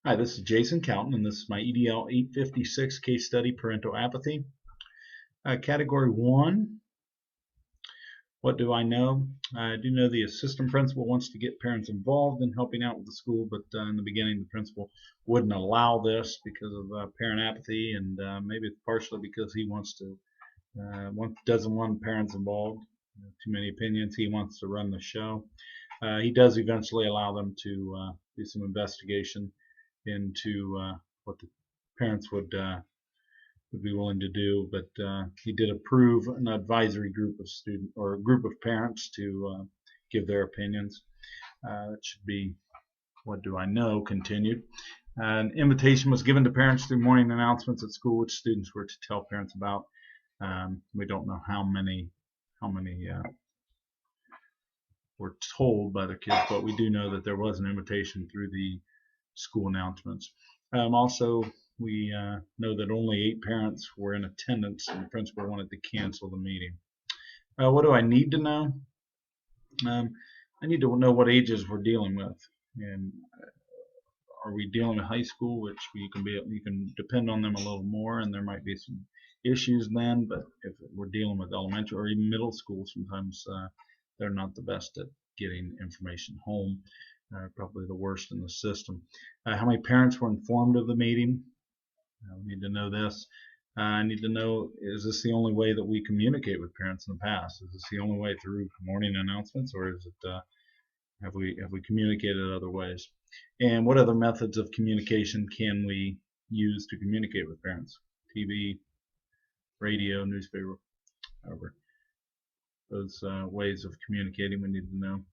Hi, this is Jason Calton, and this is my EDL 856 case study, Parental Apathy. Category 1, what do I know? I do know the assistant principal wants to get parents involved in helping out with the school, but in the beginning the principal wouldn't allow this because of parent apathy, and maybe it's partially because he doesn't want parents involved. Too many opinions. He wants to run the show. He does eventually allow them to do some investigation into what the parents would be willing to do, but he did approve an advisory group of student or a group of parents to give their opinions. It should be what do I know continued. An invitation was given to parents through morning announcements at school, which students were to tell parents about. We don't know how many were told by the kids, but we do know that there was an invitation through the school announcements. Also, we know that only 8 parents were in attendance, and the principal wanted to cancel the meeting. What do I need to know? I need to know what ages we're dealing with, and are we dealing with high school, which you can depend on them a little more, and there might be some issues then. But if we're dealing with elementary or even middle school, sometimes they're not the best at getting information home. Probably the worst in the system. How many parents were informed of the meeting? We need to know this. I need to know, is this the only way that we communicate with parents in the past? Is this the only way through morning announcements, or is it have we communicated other ways? And what other methods of communication can we use to communicate with parents? TV, radio, newspaper, however. Those ways of communicating we need to know.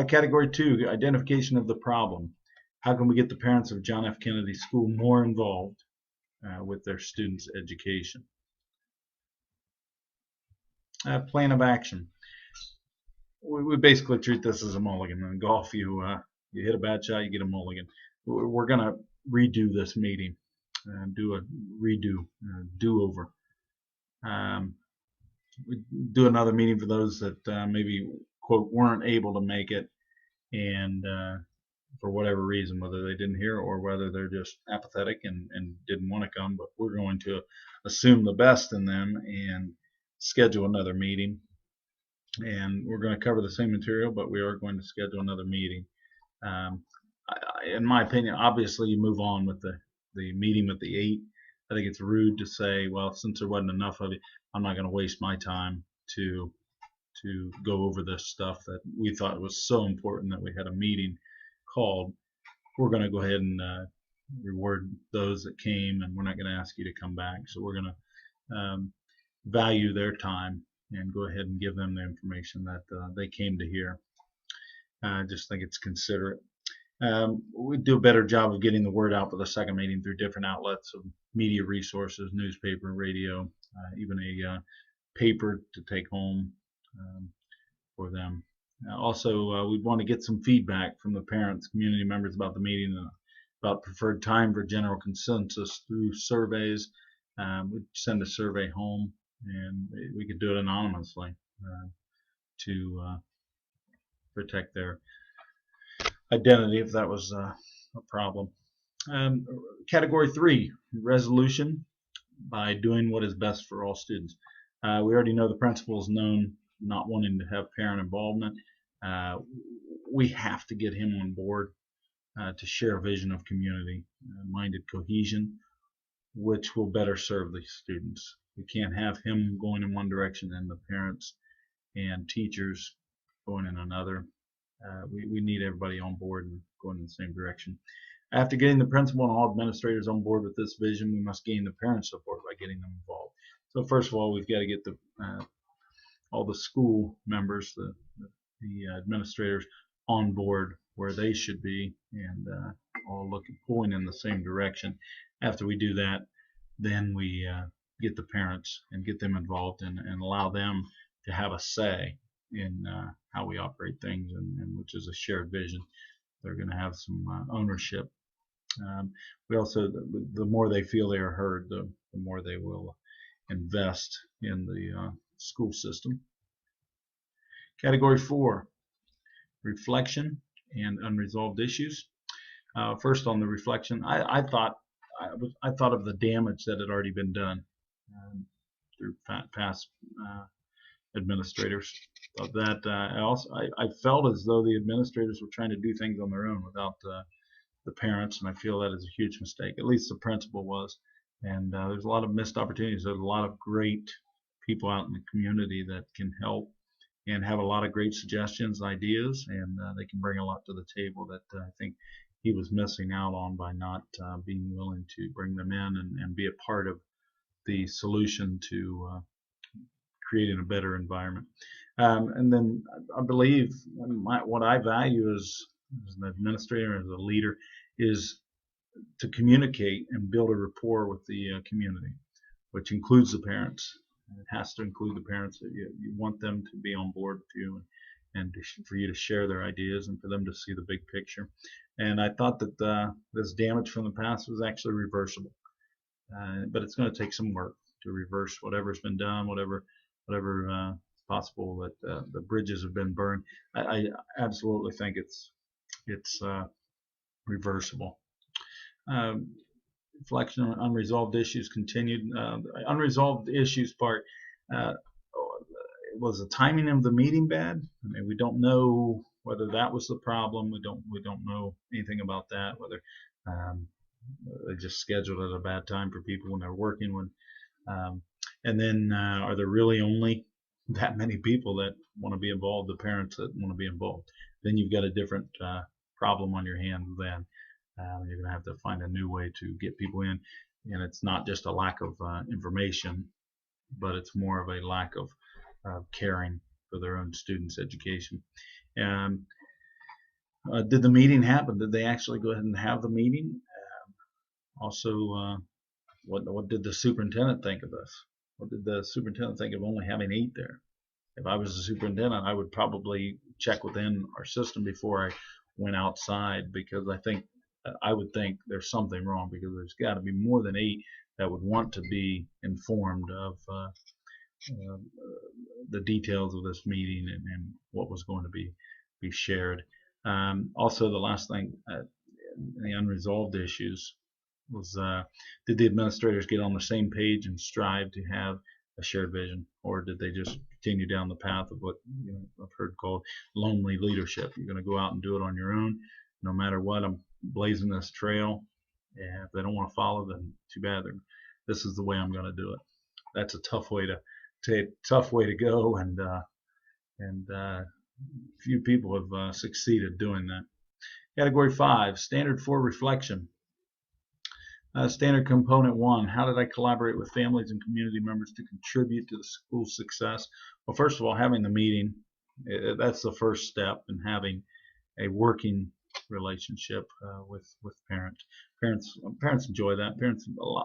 Category 2, identification of the problem. How can we get the parents of John F. Kennedy School more involved with their students' education? Plan of action. We basically treat this as a mulligan. In golf, you hit a bad shot, you get a mulligan. We're going to redo this meeting, do a do-over. We do another meeting for those that maybe, quote, weren't able to make it, and for whatever reason, whether they didn't hear or whether they're just apathetic and didn't want to come. But we're going to assume the best in them and schedule another meeting. And we're going to cover the same material, but we are going to schedule another meeting. In my opinion, obviously you move on with the meeting with the 8. I think it's rude to say, well, since there wasn't enough of it, I'm not going to waste my time to go over this stuff that we thought was so important that we had a meeting called. We're going to go ahead and reward those that came, and we're not going to ask you to come back. So we're going to value their time and go ahead and give them the information that they came to hear. I just think it's considerate. We do a better job of getting the word out for the second meeting through different outlets of media resources, newspaper, radio, even a paper to take home for them. Also, we want to get some feedback from the parents, community members about the meeting, about preferred time for general consensus through surveys. We'd send a survey home, and we could do it anonymously to protect their identity if that was a problem. Category 3, resolution by doing what is best for all students. We already know the principal is known not wanting to have parent involvement. We have to get him on board to share a vision of community-minded cohesion, which will better serve the students. We can't have him going in one direction and the parents and teachers going in another. We need everybody on board and going in the same direction. After getting the principal and all administrators on board with this vision, we must gain the parents' support by getting them involved. So first of all, we've got to get all the school members, the administrators, on board where they should be, and all pulling in the same direction. After we do that, then we get the parents and get them involved and allow them to have a say in how we operate things, and which is a shared vision. They're going to have some ownership. We also, the more they feel they are heard, the more they will invest in the school system. Category 4, reflection and unresolved issues. First, on the reflection, I thought of the damage that had already been done through past administrators. Of that, I felt as though the administrators were trying to do things on their own without the parents, and I feel that is a huge mistake. At least the principal was. And there's a lot of missed opportunities. There's a lot of great people out in the community that can help and have a lot of great suggestions, ideas, and they can bring a lot to the table that I think he was missing out on by not being willing to bring them in and be a part of the solution to creating a better environment. And then I believe what I value as an administrator, as a leader, is to communicate and build a rapport with the community, which includes the parents. It has to include the parents. You want them to be on board with you, and for you to share their ideas and for them to see the big picture. And I thought that this damage from the past was actually reversible, but it's going to take some work to reverse whatever's been done, whatever possible that the bridges have been burned. I absolutely think it's reversible. Reflection on unresolved issues continued. The unresolved issues part, was the timing of the meeting bad? I mean, we don't know whether that was the problem. We don't know anything about that. Whether they just scheduled at a bad time for people when they're working. And then are there really only that many people that want to be involved? The parents that want to be involved. Then you've got a different problem on your hands. Then you're going to have to find a new way to get people in. And it's not just a lack of information, but it's more of a lack of caring for their own students' education. And did the meeting happen? Did they actually go ahead and have the meeting? Also, what did the superintendent think of this? What did the superintendent think of only having 8 there? If I was the superintendent, I would probably check within our system before I went outside, because I would think there's something wrong, because there's got to be more than 8 that would want to be informed of the details of this meeting and what was going to be shared. Also, the last thing, the unresolved issues was, did the administrators get on the same page and strive to have a shared vision, or did they just continue down the path of what I've heard called lonely leadership? You're going to go out and do it on your own, no matter what. I'm blazing this trail, and if they don't want to follow, then too bad. This is the way I'm going to do it. That's a tough way to go, and few people have succeeded doing that. Category 5, standard 4 reflection. Standard component 1, how did I collaborate with families and community members to contribute to the school's success? Well, first of all, having the meeting, that's the first step in having a working relationship with parents. Parents enjoy that.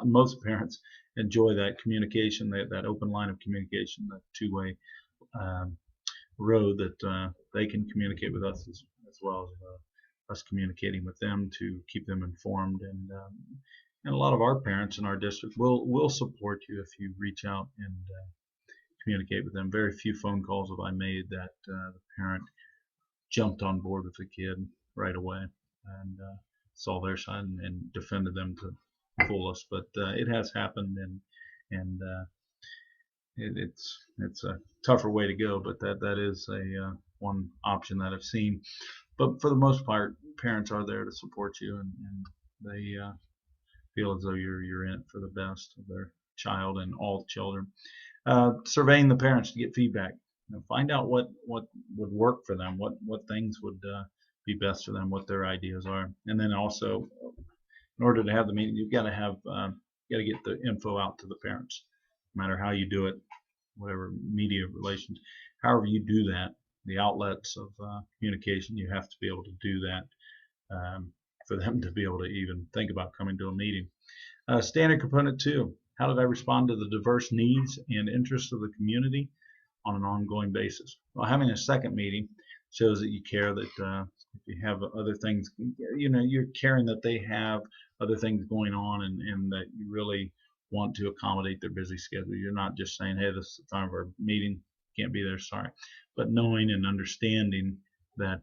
Most parents enjoy that communication, that open line of communication, that two-way road that they can communicate with us as well as us communicating with them to keep them informed. And a lot of our parents in our district will support you if you reach out and communicate with them. Very few phone calls have I made that the parent jumped on board with the kid right away and saw their side and defended them to the fullest. But it has happened, and it's a tougher way to go. But that is a one option that I've seen. But for the most part, parents are there to support you, and they feel as though you're in it for the best of their child and all children. Surveying the parents to get feedback. Find out what would work for them, what things would be best for them, what their ideas are, and then also, in order to have the meeting, you've got to get the info out to the parents, no matter how you do it, whatever media relations, however you do that, the outlets of communication, you have to be able to do that for them to be able to even think about coming to a meeting. Standard component 2, how did I respond to the diverse needs and interests of the community on an ongoing basis? Well, having a second meeting shows that you care, that if you have other things, you're caring that they have other things going on, and that you really want to accommodate their busy schedule. You're not just saying, hey, this is the time of our meeting, can't be there, sorry. But knowing and understanding that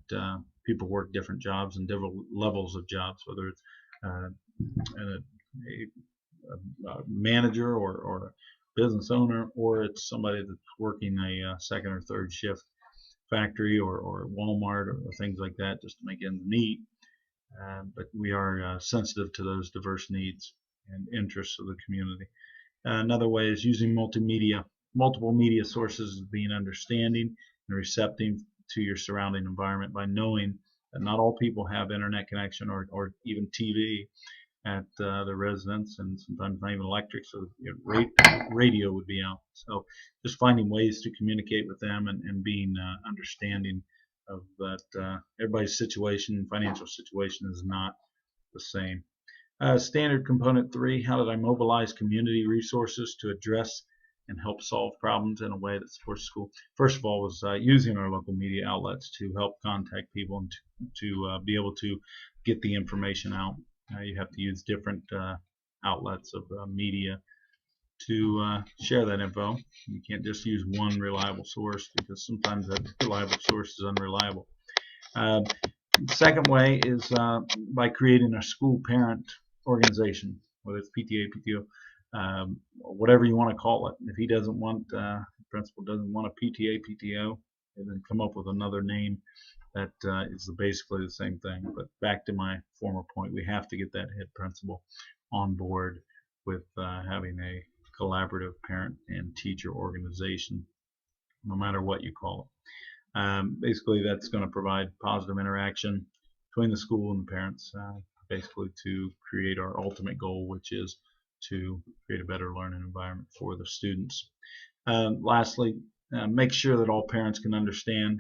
people work different jobs and different levels of jobs, whether it's a manager or a business owner, or it's somebody that's working a second or third shift factory or Walmart or things like that just to make ends meet. But we are sensitive to those diverse needs and interests of the community. Another way is using multiple media sources, being understanding and receptive to your surrounding environment by knowing that not all people have internet connection or even TV at their residence, and sometimes not even electric, so radio would be out. So just finding ways to communicate with them and being understanding of that everybody's situation, financial situation is not the same. Standard component 3, how did I mobilize community resources to address and help solve problems in a way that supports school? First of all was using our local media outlets to help contact people and to be able to get the information out. You have to use different outlets of media to share that info. You can't just use one reliable source, because sometimes that reliable source is unreliable. Second way is by creating a school parent organization, whether it's PTA, PTO, whatever you want to call it. If he doesn't want, the principal doesn't want a PTA, PTO, and then come up with another name that is basically the same thing. But back to my former point, we have to get that head principal on board with having a collaborative parent and teacher organization, no matter what you call it. Basically, that's going to provide positive interaction between the school and the parents, basically to create our ultimate goal, which is to create a better learning environment for the students. Lastly, make sure that all parents can understand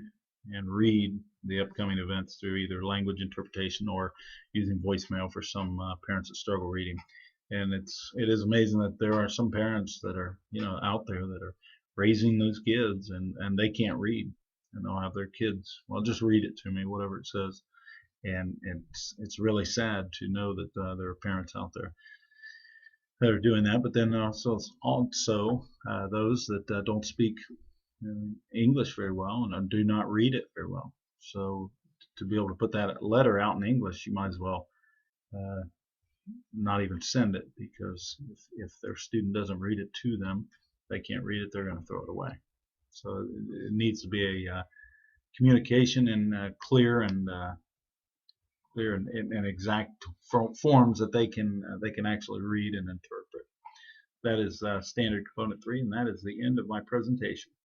and read the upcoming events through either language interpretation or using voicemail for some parents that struggle reading. And it is amazing that there are some parents that are out there that are raising those kids and they can't read, and they'll have their kids, well, just read it to me, whatever it says. And it's really sad to know that there are parents out there that are doing that. But then also those that don't speak English very well and do not read it very well. So to be able to put that letter out in English, you might as well not even send it, because if their student doesn't read it to them, they can't read it, they're going to throw it away. So it needs to be a communication in clear and exact forms that they can actually read and interpret. That is standard component 3, and that is the end of my presentation.